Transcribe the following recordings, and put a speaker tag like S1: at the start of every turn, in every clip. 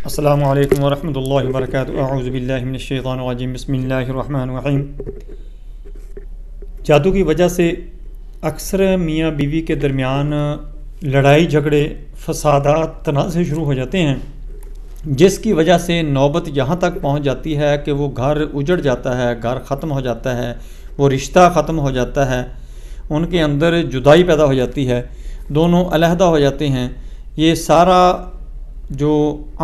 S1: السلام علیکم ورحمۃ اللہ وبرکاتہ۔ اعوذ باللہ من الشیطان الرجیم، بسم اللہ الرحمن الرحیم۔ جادو کی وجہ سے اکثر میاں بیوی کے درمیان لڑائی جھگڑے، فسادات، تنازع شروع ہو جاتے ہیں، جس کی وجہ سے نوبت یہاں تک پہنچ جاتی ہے کہ وہ گھر اجڑ جاتا ہے، گھر ختم ہو جاتا ہے، وہ رشتہ ختم ہو جاتا ہے، ان کے اندر جدائی پیدا ہو جاتی ہے، دونوں علیحدہ ہو جاتے ہیں۔ یہ سارا جو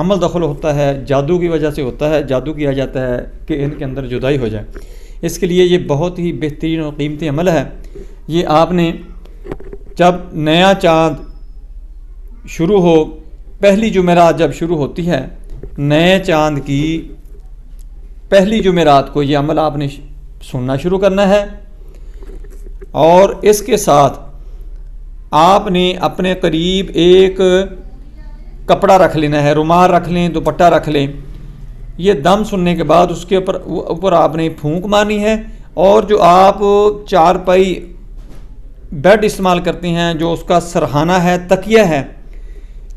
S1: عمل دخل ہوتا ہے جادو کی وجہ سے ہوتا ہے، جادو کیا جاتا ہے کہ ان کے اندر جدائی ہو جائے۔ اس کے لیے یہ بہت ہی بہترین اور قیمتی عمل ہے۔ یہ آپ نے جب نیا چاند شروع ہو، پہلی جمعرات جب شروع ہوتی ہے، نئے چاند کی پہلی جمعرات کو یہ عمل آپ نے سننا شروع کرنا ہے، اور اس کے ساتھ آپ نے اپنے قریب ایک کپڑا رکھ لینا ہے، رومال رکھ لیں، دوپٹہ رکھ لیں۔ یہ دم سننے کے بعد اس کے اوپر آپ نے پھونک مارنی ہے، اور جو آپ چارپائی بیڈ استعمال کرتے ہیں، جو اس کا سرہانہ ہے، تکیہ ہے،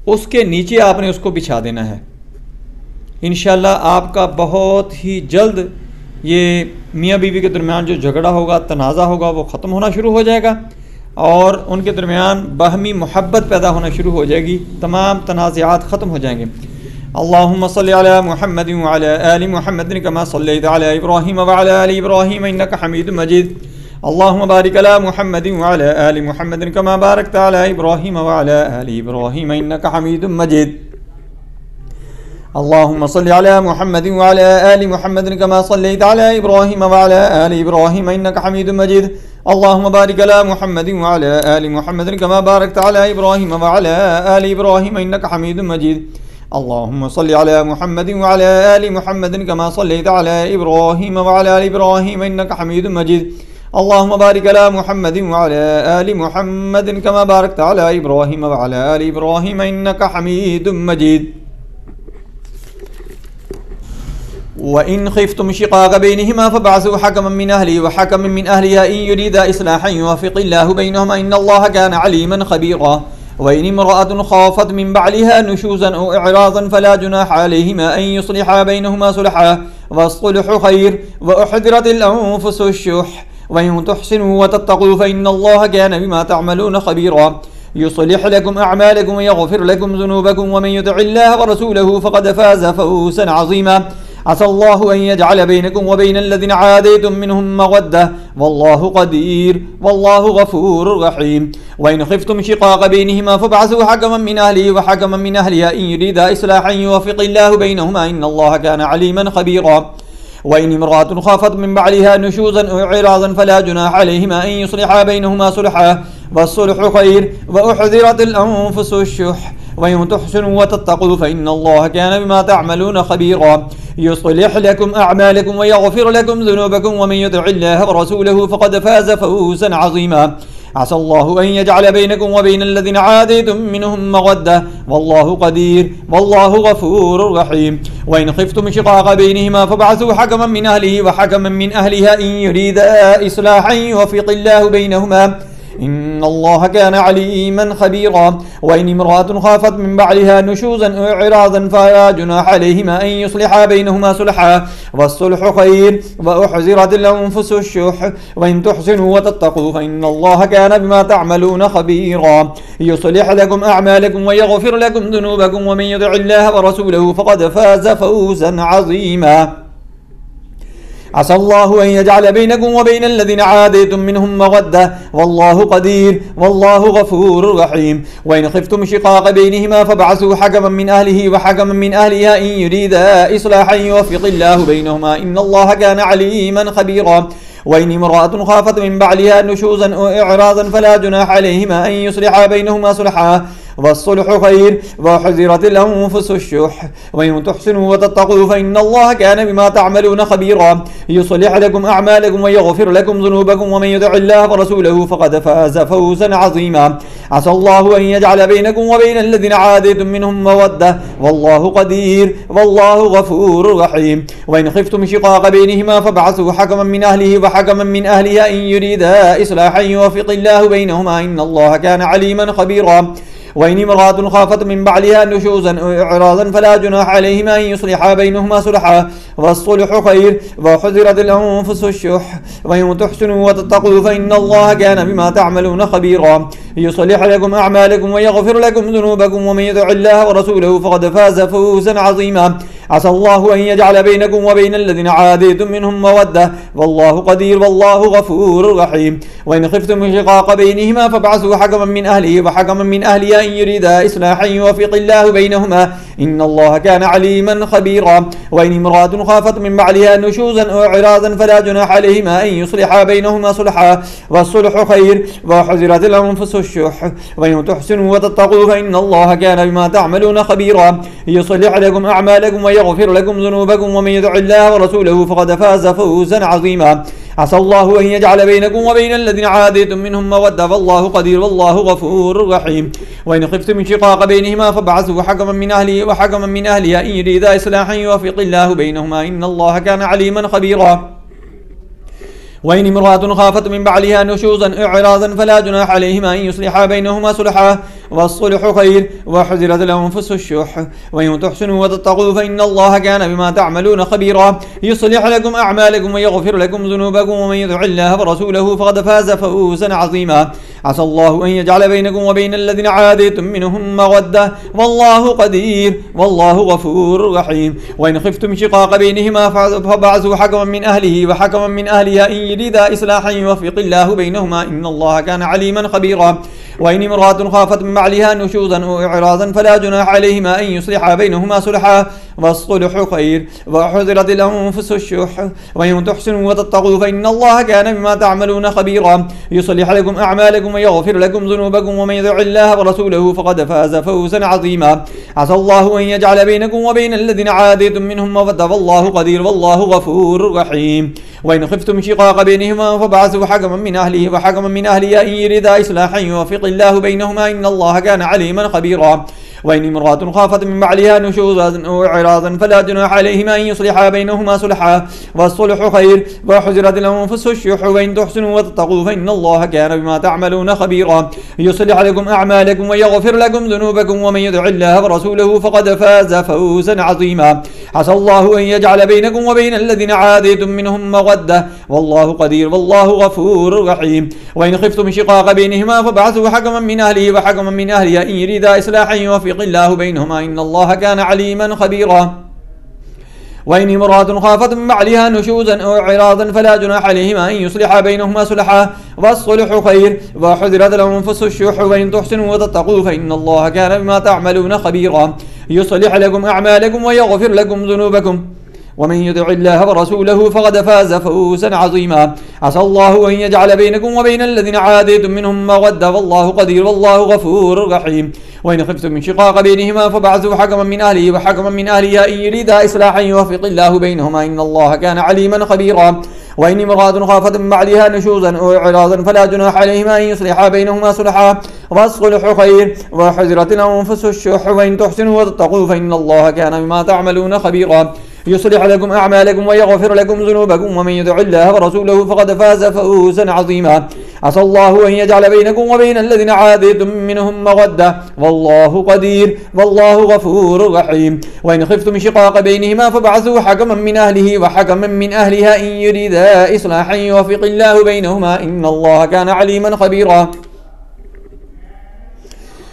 S1: اس کے نیچے آپ نے اس کو بچھا دینا ہے۔ انشاءاللہ آپ کا بہت ہی جلد یہ میاں بیوی کے درمیان جو جھگڑا ہوگا، تنازع ہوگا، وہ ختم ہونا شروع ہو جائے گا، اور ان کے درمیان باہمی محبت پیدا ہونا شروع ہو جائے گی، تمام تنازعات ختم ہو جائیں گے۔ اللہم صلی علی محمد وعلی آل محمد کما صلیت علی ابراہیم وعلی آل ابراہیم انک حمید مجید۔ اللہم بارک علی محمد وعلی آل محمد کما بارکت علی ابراہیم وعلی آل ابراہیم انک حمید مجید۔ اللہم صلی علی محمد وعلی آل محمد کما صلیت علی ابراہیم وعلی آل ابراہیم انک حمید مجید۔ اللہم بارک علی محمد وعلی آل محمد کما بارکت علی ابراہیم وعلی آل ابراہیم انک حمید مجید۔ اللہم صلی علی محمد وعلی آل محمد کما صلیت علی ابراہیم وعلی آل ابراہیم انک حمید مجید۔ اللہم بارک علی محمد وعلی آل محمد کما بارکت علی ابراہیم وعلی آل ابراہیم انک حمید مجید۔ وَإِنْ خِفْتُمْ شِقَاقَ بَيْنِهِمَا فَابْعَثُوا حَكَمًا مِّنْ أَهْلِهِ وَحَكَمًا مِّنْ أَهْلِهَا إِنْ يُرِيدَا إِصْلَاحًا يُوَفِّقِ اللَّهُ بَيْنَهُمَا إِنَّ اللَّهَ كَانَ عَلِيمًا خَبِيرًا وَإِنِ امْرَأَةٌ خَافَتْ مِنْ بَعْلِهَا نُشُوزًا أَوْ إِعْرَاضًا فَلَا جُنَاحَ عَلَيْهِمَا أَنْ يُصْلِحَا بَيْنَهُمَا صُلْحًا وَالصُّلْحُ خَيْرٌ وَأُحْضِرَتِ الْأَنفُسُ الشُّحَّ وَإِنْ تُحْسِنُوا وَتَتَّقُوا فَإِنَّ اللَّهَ كَانَ بِمَا تَعْمَلُونَ خَبِيرًا يُصْلِحْ لَكُمْ أَعْمَالَكُمْ وَيَغْفِرْ لَكُمْ ذُنُوبَكُمْ وَمَنْ يُطِعِ اللَّهَ وَرَسُولَهُ فَقَدْ فَازَ فَوْزًا عَظِيمًا عسى الله أن يجعل بينكم وبين الذين عاديتم منهم مودة والله قدير والله غفور رحيم وإن خفتم شقاق بينهما فابعثوا حكما من أهله وحكما من أهلها إن يريدا إصلاحا يوفق الله بينهما إن الله كان عليما خبيرا وإن امرأة خافت من بعلها نشوزا أو إعراضا فلا جناح عليهما أن يصلحا بينهما صلحا والصلح خير وأحضرت الأنفس الشح وإن تحسنوا وتتقوا فإن الله كان بما تعملون خبيرا يصلح لكم أعمالكم ويغفر لكم ذنوبكم ومن يطع الله ورسوله فقد فاز فوزا عظيما عسى الله أن يجعل بينكم وبين الذين عاديتم منهم مودة والله قدير والله غفور رحيم وإن خفتم شقاق بينهما فابعثوا حكما من أهله وحكما من أهلها إن يريدا إصلاحا يوفق الله بينهما إن الله كان عليما خبيرا وإن امرأة خافت من بعلها نشوزا أو إعراضا فلا جناح عليهما أن يصلحا بينهما صلحا والصلح خير وأحضرت الأنفس الشح وإن تحسنوا وتتقوا فإن الله كان بما تعملون خبيرا يصلح لكم أعمالكم ويغفر لكم ذنوبكم ومن يطع الله ورسوله فقد فاز فوزا عظيما عسى الله أن يجعل بينكم وبين الذين عاديتم منهم مودة والله قدير والله غفور رحيم وإن خفتم شقاق بينهما فابعثوا حكما من أهله وحكما من أهلها إن يريدا إصلاحا يوفق الله بينهما إن الله كان عليما خبيرا وإن امرأة خافت من بعلها نشوزا أو إعراضا فلا جناح عليهما أن يصلحا بينهما صلحا والصلح خير وحذرت الأنفس الشح وإن تحسنوا وتتقوا فإن الله كان بما تعملون خبيرا يصلح لكم أعمالكم ويغفر لكم ذنوبكم ومن يطع الله ورسوله فقد فاز فوزا عظيما عسى الله أن يجعل بينكم وبين الذين عاديتم منهم مودة والله قدير والله غفور رحيم وإن خفتم شقاق بينهما فابعثوا حكما من أهله وحكما من أهلها إن يريدا إصلاحا يوفق الله بينهما إن الله كان عليما خبيرا وإن امرأة خافت من بعلها نشوزا أو إعراضا فلا جناح عليهما أن يصلحا بينهما صلحا والصلح خير وحذرت الأنفس الشح وإن تحسنوا وتتقوا فإن الله كان بما تعملون خبيرا يصلح لكم أعمالكم ويغفر لكم ذنوبكم ومن يطع الله ورسوله فقد فاز فوزا عظيما عسى الله أن يجعل بينكم وبين الذين عاديتم منهم مودة والله قدير والله غفور رحيم وإن خفتم شقاق بينهما فابعثوا حكما من أهله وحكما من أهلها إن يريدا إصلاحا يوفق الله بينهما إن الله كان عليما خبيرا وإن امرأة خافت من بعلها نشوزا أو إعراضا فلا جناح عليهما أن يصلحا بينهما صلحا والصلح خير وحذرت الأنفس الشح وإن تحسنوا وتتقوا فإن الله كان بما تعملون خبيرا يصلح لكم أعمالكم ويغفر لكم ذنوبكم ومن يطع الله ورسوله فقد فاز فوزا عظيما عسى الله أن يجعل بينكم وبين الذين عاديتم منهم مودة والله قدير والله غفور رحيم وإن خفتم شقاق بينهما فابعثوا حكما من أهله وحكما من أهلها إن يريدا إصلاحا يوفق الله بينهما إن الله كان عليما خبيرا وإن امرأة خافت من بعلها نشوزا إعراضا فلا جناح عليهما أن يصلحا بينهما صلحا والصلح خير وحذرت الأنفس الشح وإن تحسنوا وتتقوا فإن الله كان بما تعملون خبيرا يصلح لكم أعمالكم ويغفر لكم ذنوبكم ومن يطع الله ورسوله فقد فاز فوزا عظيما عسى الله أن يجعل بينكم وبين الذين عاديتم منهم مودة والله قدير والله غفور رحيم وإن خفتم شقاق بينهما فابعثوا حكما من أهله وحكما من أهلها إن يريدا إصلاحا يوفق الله بينهما إن الله كان عليما خبيرا وإن امرأة خافت من بعلها نشوزا أو إعراضا فلا جناح عليهما أن يصلحا بينهما صلحا والصلح خير وحذرت الأنفس الشح وإن تحسنوا وتتقوا فإن الله كان بما تعملون خبيرا يصلح لكم أعمالكم ويغفر لكم ذنوبكم ومن يطع الله ورسوله فقد فاز فوزا عظيما عسى الله أن يجعل بينكم وبين الذين عاديتم منهم مودة والله قدير والله غفور رحيم وإن خفتم شقاق بينهما فابعثوا حكما من أهله وحكما من أهلها إن يريدا إصلاحا يوفق الله بينهما إن الله كان عليما خبيرا وإن امرأة خافت من بعلها نشوزا أو إعراضا فلا جناح عليهما أن يصلحا بينهما صلحا والصلح خير وحذرت الأنفس الشح وإن تحسنوا وتتقوا فإن الله كان بما تعملون خبيرا يصلح لكم أعمالكم ويغفر لكم ذنوبكم ومن يطع الله ورسوله فقد فاز فوزا عظيما عسى الله أن يجعل بينكم وبين الذين عاديتم منهم مودة والله قدير والله غفور رحيم وإن خفتم شقاق بينهما فابعثوا حكما من أهله وحكما من أهلها إن يريدا إصلاحا يوفق الله بينهما إن الله كان عليما خبيرا وإن امرأة خافت من بعلها نشوزا أو إعراضا فلا جناح عليهما أن يصلحا بينهما صلحا والصلح خير وحذرت الأنفس الشح وإن تحسنوا وتتقوا فإن الله كان بما تعملون خبيرا يصلح لكم أعمالكم ويغفر لكم ذنوبكم ومن يطع الله ورسوله فقد فاز فوزا عظيما عسى الله أن يجعل بينكم وبين الذين عاديتم منهم مودة والله قدير والله غفور رحيم وإن خفتم من شقاق بينهما فابعثوا حكما من أهله وحكما من أهلها إن يريدا إصلاحا يوفق الله بينهما إن الله كان عليما خبيرا وإن امرأة خافت من بعلها نشوزا أو إعراضا فلا جناح عليهما أن يصلحا بينهما صلحا والصلح خير وحذرت الأنفس الشح وإن تحسنوا وتتقوا فإن الله كان بما تعملون خبيرا يصلح لكم أعمالكم ويغفر لكم ذنوبكم ومن يطع الله ورسوله فقد فاز فوزا عظيما عسى الله أن يجعل بينكم وبين الذين عاديتم منهم مودة والله قدير والله غفور رحيم وإن خفتم شقاق بينهما فابعثوا حكما من أهله وحكما من أهلها إن يريدا إصلاحا يوفق الله بينهما إن الله كان عليما خبيرا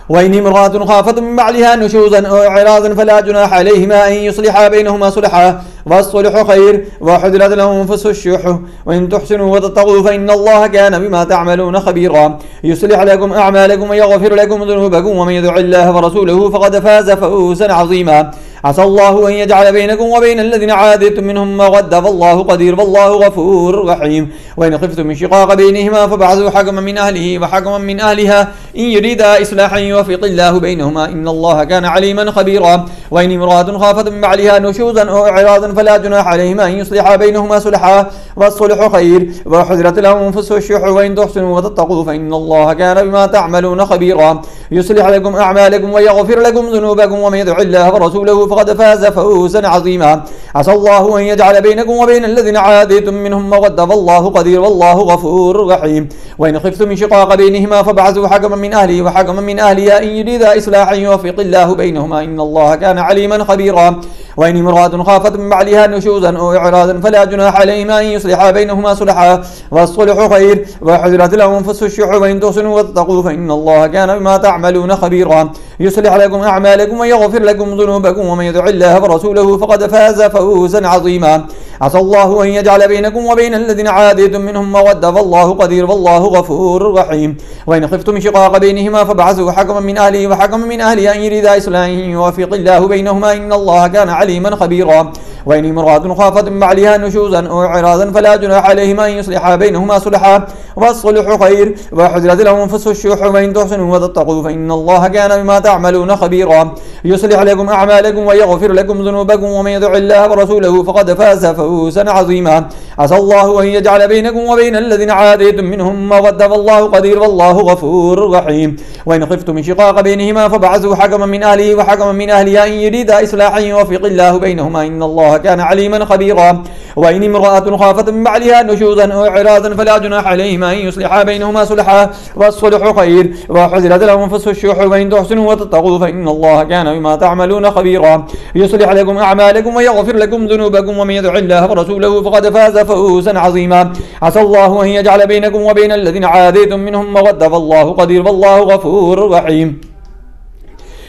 S1: وإن امرأة خافت من بعلها نشوزا أو إعراضا فلا جناح عليهما أن يصلحا بينهما صلحا والصلح خير وحذرت الأنفس الشح وإن تحسنوا وتتقوا فإن الله كان بما تعملون خبيرا يصلح لكم أعمالكم ويغفر لكم ذنوبكم ومن يطع الله ورسوله فقد فاز فوزا عظيما عسى الله أن يجعل بينكم وبين الذين عاديتم منهم مودة والله قدير والله غفور رحيم وإن خفتم من شقاق بينهما فابعثوا حكما من أهله وحكما من أهلها إن يريدا إصلاحا يوفق الله بينهما إن الله كان عليما خبيرا وإن امرأة خافت من بعلها نشوزا أو إعراضا فلا جناح عليهما أن يصلحا بينهما صلحا والصلح خير وحذرت الأنفس الشح وإن تحسنوا وتتقوا فإن الله كان بما تعملون خبيرا يصلح لكم أعمالكم ويغفر لكم ذنوبكم ومن يطع الله ورسوله فقد فاز فوزا عظيما عسى الله أن يجعل بينكم وبين الذين عاديتم منهم مودة والله قدير والله غفور رحيم. وإن خفتم من شقاق بينهما فابعثوا حكما من أهله وحكما من أهلها إن يريدا إصلاحا يوفق الله بينهما إن الله كان عليما خبيرا. وإن امرأة خافت من بعلها نشوزا أو إعراضا فلا جناح عليهما أن يصلحا بينهما صلحا والصلح خير وحذرت لهم أنفس الشح وإن تحسنوا واتقوا فإن الله كان بما تعملون خبيرا. يصلح لكم أعمالكم ويغفر لكم ذنوبكم ومن يطع الله ورسوله فقد فاز فوزا عظيما. عسى الله أن يجعل بينكم وبين الذين عاديتم منهم مودة والله قدير والله غفور رحيم. وإن خفتم شقاق بينهما فابعثوا حكما من أهله وحكما من أهلها إن يريدا إصلاحا يوفق الله بينهما إن الله كان عليما خبيرا. وإن امرأة خافت من بعلها نشوزا أو إعراضا فلا جناح عليهما أن يصلحا بينهما صلحا والصلح خير وحذرت لهم أنفس الشح وإن تحسنوا وتتقوا فإن الله كان بما تعملون خبيرا. يصلح لكم أعمالكم ويغفر لكم ذنوبكم ومن يطع الله ورسوله فقد فاز فوزا عظيما. عسى الله أن يجعل بينكم وبين الذين عاديتم منهم مودة والله قدير والله غفور رحيم. وإن خفتم شقاق بينهما فابعثوا حكما من أهله وحكما من أهلها إن يريدا إصلاحا يوفق الله بينهما إن الله كان عليما خبيرا. وإن امرأة خافت من بعلها نشوزا أو إعراضا فلا جناح عليهما أن يصلحا بينهما صلحا والصلح خير وحذرت لهم أنفس الشح وإن تحسنوا وتتقوا فإن الله كان بما تعملون خبيرا. يصلح لكم أعمالكم ويغفر لكم ذنوبكم ومن يطع الله ورسوله فقد فاز فوزا عظيما. عسى الله أن يجعل بينكم وبين الذين عاديتم منهم مودة والله قدير والله غفور رحيم.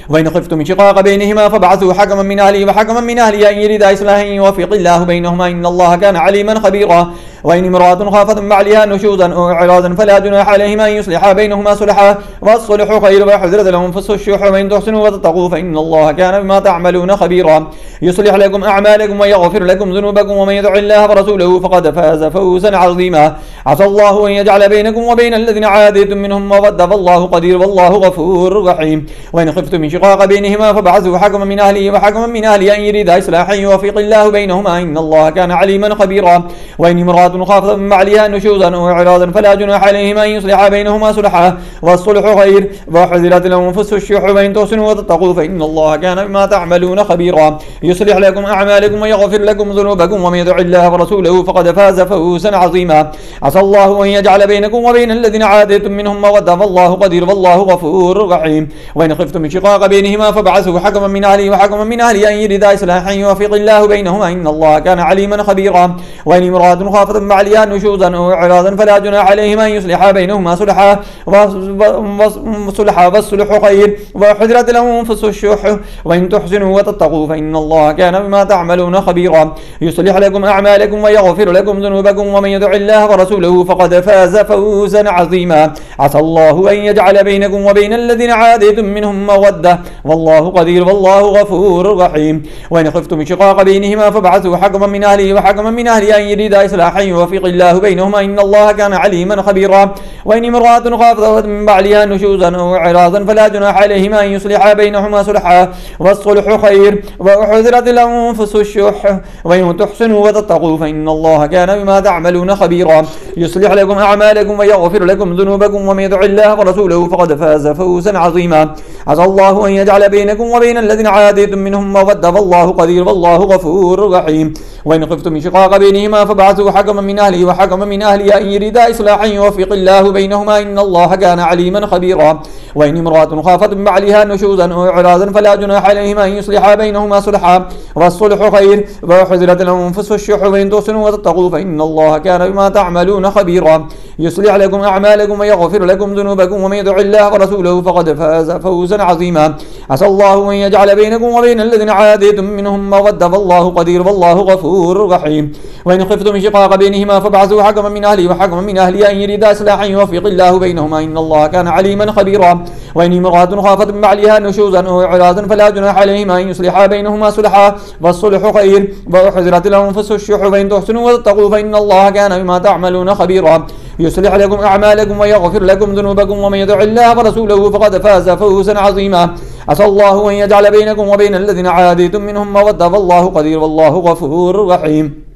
S1: وإن خفتم شقاق بينهما فابعثوا حكما من أهله وحكما من أهلها إن يريدا إصلاحا يوفق الله بينهما إن الله كان عليما خبيرا. وإن امرأة خافت من بعلها نشوزا أو إعراضا فلا جناح عليهما أن يصلحا بينهما صلحا والصلح خير وحذرت لهم أنفس الشح وإن تحسنوا وتتقوا فإن الله كان بما تعملون خبيرا. يصلح لكم أعمالكم ويغفر لكم ذنوبكم ومن يطع الله ورسوله فقد فاز فوزا عظيما. عسى الله أن يجعل بينكم وبين الذين عاديتم منهم مودة والله قدير والله غفور رحيم. وإن خفتم من شقاق بينهما فابعثوا حكما من أهله وحكما من أهلها إن يريدا إصلاحا يوفق الله بينهما إن الله كان عليما خبيرا. وإن امرأة خافت من بعلها نشوزا أو إعراضا فلا جناح عليهما أن يصلحا بينهما صلحا والصلح خير وحذرت لهم أنفس الشح وإن تحسنوا وتتقوا فإن الله كان بما تعملون خبيرا. يصلح لكم أعمالكم ويغفر لكم ذنوبكم ومن يطع الله ورسوله فقد فاز فوزا عظيما. عسى الله أن يجعل بينكم وبين الذين عاديتم منهم مودة والله قدير والله غفور رحيم. وإن خفتم شقاق بينهما فابعثوا حكما من أهله وحكما من أهلها إن يريدا إصلاحا يوفق الله بينهما إن الله كان عليما خبيرا. وإن امرأة خافت من بعلها نشوزا أو إعراضا فلا جناح عليهما أن يصلحا بينهما صلحا والصلح خير وحذرت لهم أنفس الشح وإن تحسنوا وتتقوا فإن الله كان بما تعملون خبيرا. يصلح لكم أعمالكم ويغفر لكم ذنوبكم ومن يطع الله ورسوله فقد فاز فوزا عظيما. عسى الله أن يجعل بينكم وبين الذين عاديتم منهم مودة والله قدير والله غفور رحيم. وإن خفتم شقاق بينهما فابعثوا حكما من أهله وحكما من أهلها إن يريدا إصلاحا يوفق الله بينهما إن الله كان عليما خبيرا. وإن امرأة خافت من بعلها نشوزا أو إعراضا فلا جناح عليهما أن يصلحا بينهما صلحا والصلح خير وحذرت لهم أنفس الشح وإن تحسنوا وتتقوا فإن الله كان بما تعملون خبيرا. يصلح لكم أعمالكم ويغفر لكم ذنوبكم ومن يطع الله ورسوله فقد فاز فوزا عظيما. عسى الله أن يجعل بينكم وبين الذين عاديتم منهم مودة والله قدير والله غفور رحيم. وإن خفتم شقاق بينهما فابعثوا حكما من أهله وحكما من أهلها إن يريدا إصلاحا يوفق الله بينهما إن الله كان عليما خبيرا. وإن امرأة خافت من بعلها نشوزا أو إعراضا فلا جناح عليهما أن يصلحا بينهما صلحا والصلح خير وحذرت لهم أنفس الشح وإن تحسنوا وتتقوا فإن الله كان بما تعملون خبيرا. يصلح لكم أعمالكم ويغفر لكم ذنوبكم ومن يطع الله ورسوله فقد فاز فوزا عظيما. عسى الله أن يجعل بينكم وبين الذين عاديتم منهم مودة والله قدير والله غفور رحيم. وإن خفتم شقاق بينهما فابعثوا حكما من أهله وحكما من أهلها إن يريدا إصلاحا يوفق الله بينهما إن الله كان عليما خبيرا. وإن امرأة خافت من بعلها نشوزا أو إعراضا فلا جناح عليهما أن يصلحا بينهما صلحا والصلح خير وحذرت لهم أنفس الشح وإن تحسنوا وتتقوا فإن الله كان بما تعملون خبيرا. يصلح لكم أعمالكم ويغفر لكم ذنوبكم ومن يطع الله ورسوله فقد فاز فوزا عظيما. عسى الله أن يجعل بينكم وبين الذين عاديتم منهم مودة والله قدير والله غفور رحيم.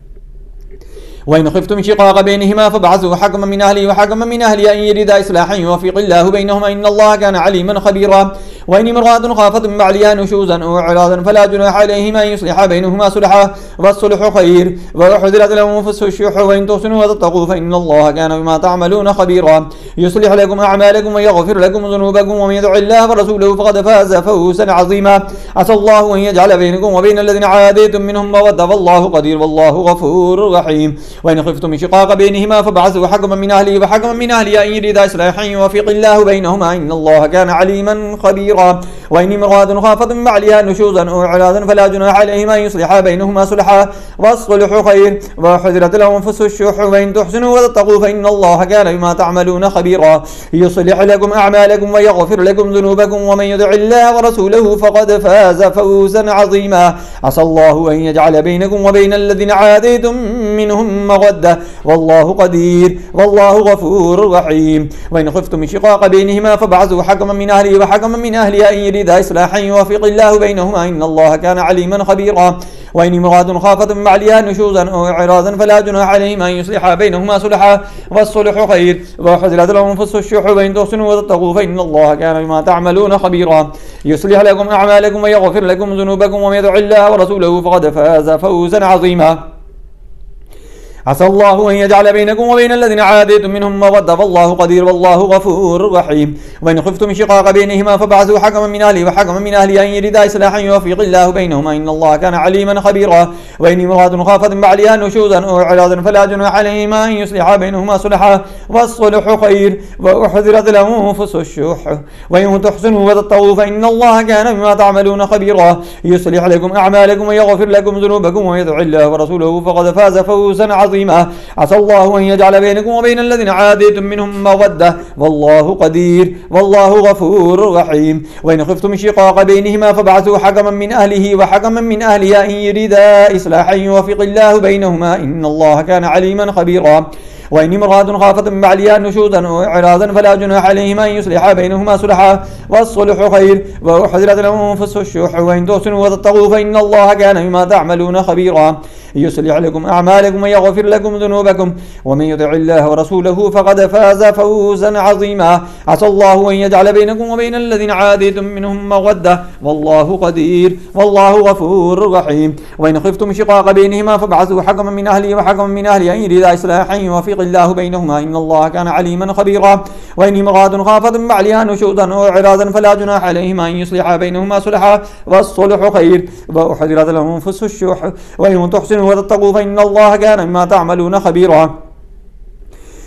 S1: وإن خفتم شقاق بينهما فابعثوا حكما من أهله وحكما من أهلها إن يريدا إصلاحا يوفق الله بينهما إن الله كان عليما خبيرا. وإن امرأة خافت من بعلها نشوزا أو إعراضا فلا جناح عليهما أن يصلحا بينهما صلحا والصلح خير وأحضرت لهم أنفس الشح وإن تحسنوا وتتقوا فإن الله كان بما تعملون خبيرا يصلح لكم أعمالكم ويغفر لكم ذنوبكم ومن يدع الله ورسوله فقد فاز فوزا عظيما عسى الله أن يجعل بينكم وبين الذين عاديتم منهم مودة والله قدير والله غفور رحيم وإن خفتم شقاق بينهما فابعثوا حكما من أهله وحكما من أهلها إن يريدا إصلاحا يوفق الله بينهما إن الله كان عليما خبيرا وإن امرأة خافت من بعلها نشوزا أو إعراضا فلا جناح عليهما أن يصلحا بينهما صلحا والصلح خير وحضرت لهم أنفس الشح وإن تحسنوا وتتقوا فإن الله كان بما تعملون خبيرا يصلح لكم أعمالكم ويغفر لكم ذنوبكم ومن يطع الله ورسوله فقد فاز فوزا عظيما عسى الله أن يجعل بينكم وبين الذين عاديتم منهم مودة والله قدير والله غفور رحيم وإن خفتم شقاق بينهما فابعثوا حكما من أهله وحكما من أهلها إن يريدا إصلاحا يوفق الله بينهما إن الله كان عليما خبيرا وإن امرأة خافت من بعلها نشوزا أو إعراضا فلا جناح عليهما أن يصلحا بينهما صلحا والصلح خير وحضرت لهم أنفس الشح وإن تحسنوا وتتقوا فإن الله كان بما تعملون خبيرا يصلح لكم أعمالكم ويغفر لكم ذنوبكم ومن يطع الله ورسوله فقد فاز فوزا عظيما عسى الله أن يجعل بينكم وبين الذين عاديتم منهم مودة والله قدير والله غفور رحيم وإن خفتم شقاق بينهما فابعثوا حكما من أهله وحكما من أهلها إن يريدا إصلاحا يوفق الله بينهما إن الله كان عليما خبيرا وإن امرأة خافت من بعلها نشوزا أو إعراضا فلا جناح عليهما أن يصلحا بينهما صلحا والصلح خير وأحضرت لهم أنفس الشح وإن تحسنوا وتتقوا فإن الله كان بما تعملون خبيرا يصلح لكم أعمالكم ويغفر لكم ذنوبكم ومن يطع الله ورسوله فقد فاز فوزا عظيما عسى الله أن يجعل بينكم وبين الذين عاديتم منهم مودة والله قدير والله غفور رحيم وإن خفتم شقاق بينهما فابعثوا حكما من أهله وحكما من أهلها إن يريدا إصلاحا يوفق الله بينهما إن الله كان عليما خبيرا وإن امرأة خافت من بعلها نشوزا أو إعراضا فلا جناح عليهما أن يصلحا بينهما صلحا والصلح خير وأحضرت لهم أنفس الشح وإن تحسنوا وتتقوا فإن الله كان بما تعملون خبيرا يصلح لكم أعمالكم ويغفر لكم ذنوبكم ومن يطع الله ورسوله فقد فاز فوزا عظيما عسى الله أن يجعل بينكم وبين الذين عاديتم منهم مودة والله قدير والله غفور رحيم وإن خفتم شقاق بينهما فابعثوا حكما من أهله وحكما من أهلها إن يريدا إصلاحا يوفق الله بينهما إن الله كان عليما خبيرا وإن امرأة خافت من بعلها نشوزا أو إعراضا فلا جناح عليهما أن يصلحا بينهما صلحا والصلح خير وأحضرت لهم أنفس الشح وإن تحسنوا وتتقوا فإن الله كان بما تعملون خبيرا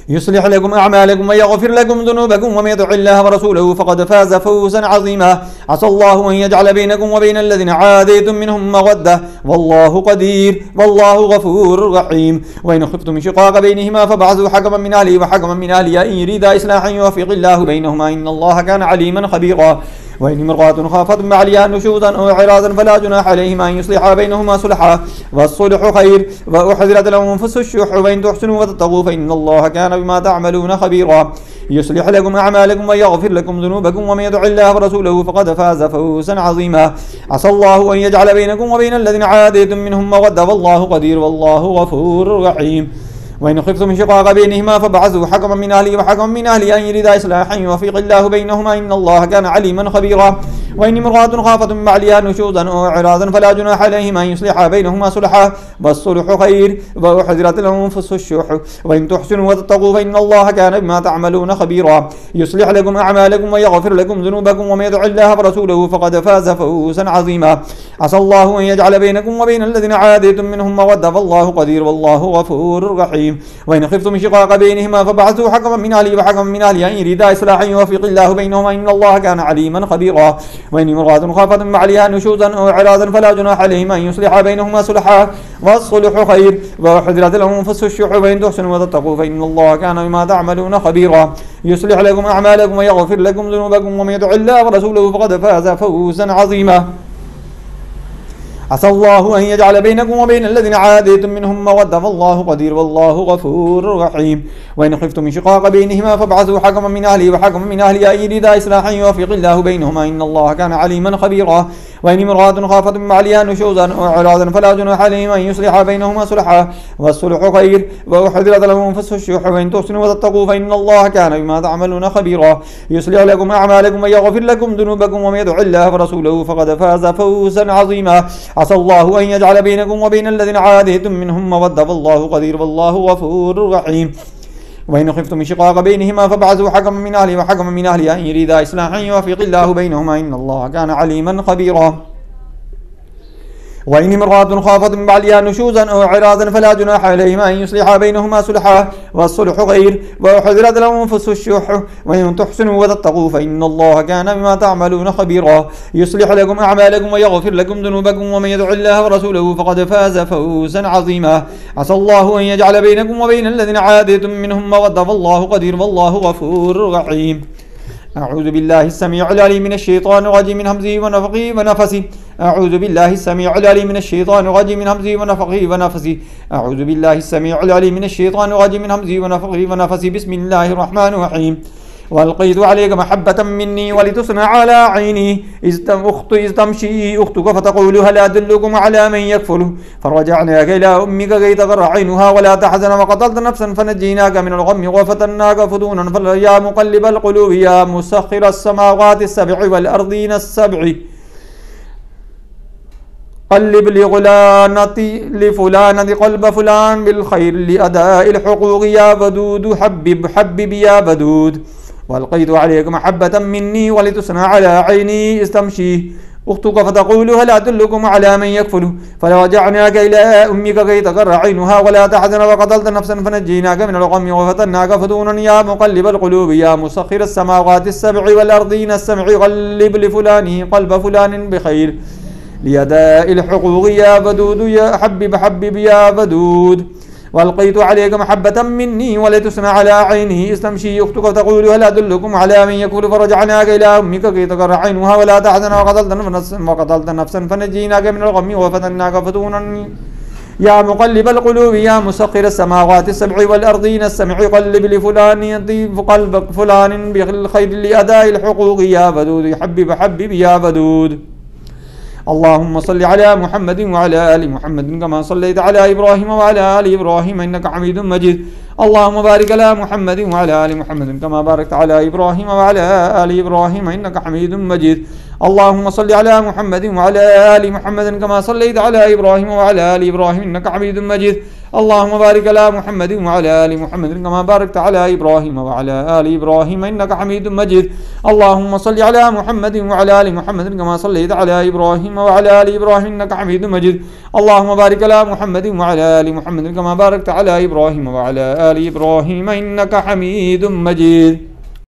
S1: يصلح لكم أعمالكم ويغفر لكم ذنوبكم ومن يطع الله ورسوله فقد فاز فوزا عظيما عسى الله أن يجعل بينكم وبين الذين عاديتم منهم مودة والله قدير والله غفور رحيم وإن خفتم شقاق بينهما فابعثوا حكما من أهله وحكما من أهلها إن يريدا إصلاحا يوفق الله بينهما إن الله كان عليما خبيرا وإن امرأة خافت من بعلها نشوزا أو إعراضا فلا جناح عليهما أن يصلحا بينهما صلحا والصلح خير وأحضرت لهم أنفس الشح وإن تحسنوا وتتقوا فإن الله كان بما تعملون خبيرا يصلح لكم أعمالكم ويغفر لكم ذنوبكم ومن يطع الله ورسوله فقد فاز فوزا عظيما عسى الله أن يجعل بينكم وبين الذين عاديتم منهم مودة والله قدير والله غفور رحيم وإن خفتم شقاق بينهما فابعثوا حكما من أهله وحكما من أهلها إن يريدا إصلاحا يوفق الله بينهما إن الله كان عليما خبيرا وإن امرأة خافت من بعلها نشوزا أو إعراضا فلا جناح عليهما أن يصلحا بينهما صلحا والصلح خير وأحضرت لهم أنفس الشح وإن تحسنوا وتتقوا فإن الله كان بما تعملون خبيرا يصلح لكم أعمالكم ويغفر لكم ذنوبكم ومن يطع الله ورسوله فقد فاز فوزا عظيما عسى الله أن يجعل بينكم وبين الذين عاديتم منهم مودة والله قدير والله غفور رحيم وإن خفتم شقاق بينهما فابعثوا حكما من أهله وحكما من أهلها إن يريدا إصلاحا يوفق الله بينهما إن الله كان عليما خبيرا وإن امرأة خافت من بعلها نشوزا أو إعراضا فلا جناح عليهما أن يصلحا بينهما صلحا والصلح خير وأحضرت لهم أنفس الشح وإن تحسنوا وتتقوا فإن الله كان بما تعملون خبيرا يصلح لكم أعمالكم ويغفر لكم ذنوبكم ومن يطع الله ورسوله فقد فاز فوزا عظيما عسى الله أن يجعل بينكم وبين الذين عاديتم منهم مودة والله قدير والله غفور رحيم وإن خفتم شقاق بينهما فابعثوا حكما من أهله وحكما من أهلها إن يريدا إصلاحا يوفق الله بينهما إن الله كان عليما خبيرا وإن امرأة خافت من بعلها نشوزا أو إعراضا فلا جناح عليهما أن يصلحا بينهما صلحا والصلح خير وأحضرت لهم أنفس الشح وإن تحسنوا وتتقوا فإن الله كان بما تعملون خبيرا يصلح لكم أعمالكم ويغفر لكم ذنوبكم ومن يدع الله ورسوله فقد فاز فوزا عظيما عسى الله أن يجعل بينكم وبين الذين عاديتم منهم مودة والله قدير والله غفور رحيم وإن خفتم شقاق بينهما فابعثوا حكما من أهله وحكما من أهلها إن يريدا إصلاحا يوفق الله بينهما إن الله كان عليما خبيرا وإن امرأة خافت من بعلها نشوزا أو إعراضا فلا جناح عليهما أن يصلحا بينهما صلحا والصلح خير وأحضرت لهم أنفس الشح وإن تحسنوا وتتقوا فإن الله كان بما تعملون خبيرا يصلح لكم أعمالكم ويغفر لكم ذنوبكم ومن يدع الله ورسوله فقد فاز فوزا عظيما عسى الله أن يجعل بينكم وبين الذين عاديتم منهم مودة والله قدير والله غفور رحيم أعوذ بالله السميع العليم من الشيطان الرجيم من همزه ونفخه ونفسه أعوذ بالله السميع العليم من الشيطان الرجيم من همزه ونفخه ونفسه أعوذ بالله السميع العليم من الشيطان الرجيم من همزه ونفخه ونفسه بسم الله الرحمن الرحيم وألقيت عليك محبة مني ولتصنع على عيني إذ تمشي أختك فتقول هل أدلكم على من يكفله فرجعناك إلى أمك كي تقر عينها ولا تحزن وقتلت نفسا فنجيناك من الغم وفتناك فتونا يا مقلب القلوب يا مسخر السماوات السبع والأرضين السبع قلب لفلانة قلب فلان بالخير لأداء الحقوق يا ودود حبب يا ودود وألقيت عليك محبة مني ولتصنع على عيني استمشي أختك فتقول هل أدلكم على من يكفله فرجعناك إلى أمك كي تقر عينها ولا تحزن وقتلت نفسا فنجيناك من الغم وفتناك فتونا يا مقلب القلوب يا مسخر السماوات السبع والأرضين السبع قلب لفلان قلب فلان بخير لأداء الحقوق يا ودود يا حبب يا ودود وألقيت عليك محبة مني ولتصنع على عينه استمشي أختك تقول هل أدلكم على من يكفل فرجعناك إلى أمك كي تقر عينها ولا تحزن وقتلت نفسا فنجيناك من الغم وفتناك فتونا يا مقلب القلوب يا مسخر السماوات السبع والأرضين السبع قلب لفلان يطيب قلب فلان بالخير لأداء الحقوق يا ودود حبب يا ودود اللهم صل على محمد وعلى آل محمد كما صليت على إبراهيم وعلى آل إبراهيم إنك حميد مجيد اللهم بارك على محمد وعلى آل محمد كما باركت على إبراهيم وعلى آل إبراهيم إنك حميد مجيد اللهم صل على محمد وعلى آل محمد كما صليت على إبراهيم وعلى آل إبراهيم إنك حميد مجيد اللهم بارك على محمد وعلى آل محمد كما باركت على إبراهيم وعلى آل إبراهيم إنك حميد مجيد اللهم صل على محمد وعلى آل محمد كما صليت على إبراهيم وعلى آل إبراهيم إنك حميد مجيد اللهم بارك على محمد وعلى آل محمد كما باركت على إبراهيم وعلى آل إبراهيم إنك حميد مجيد.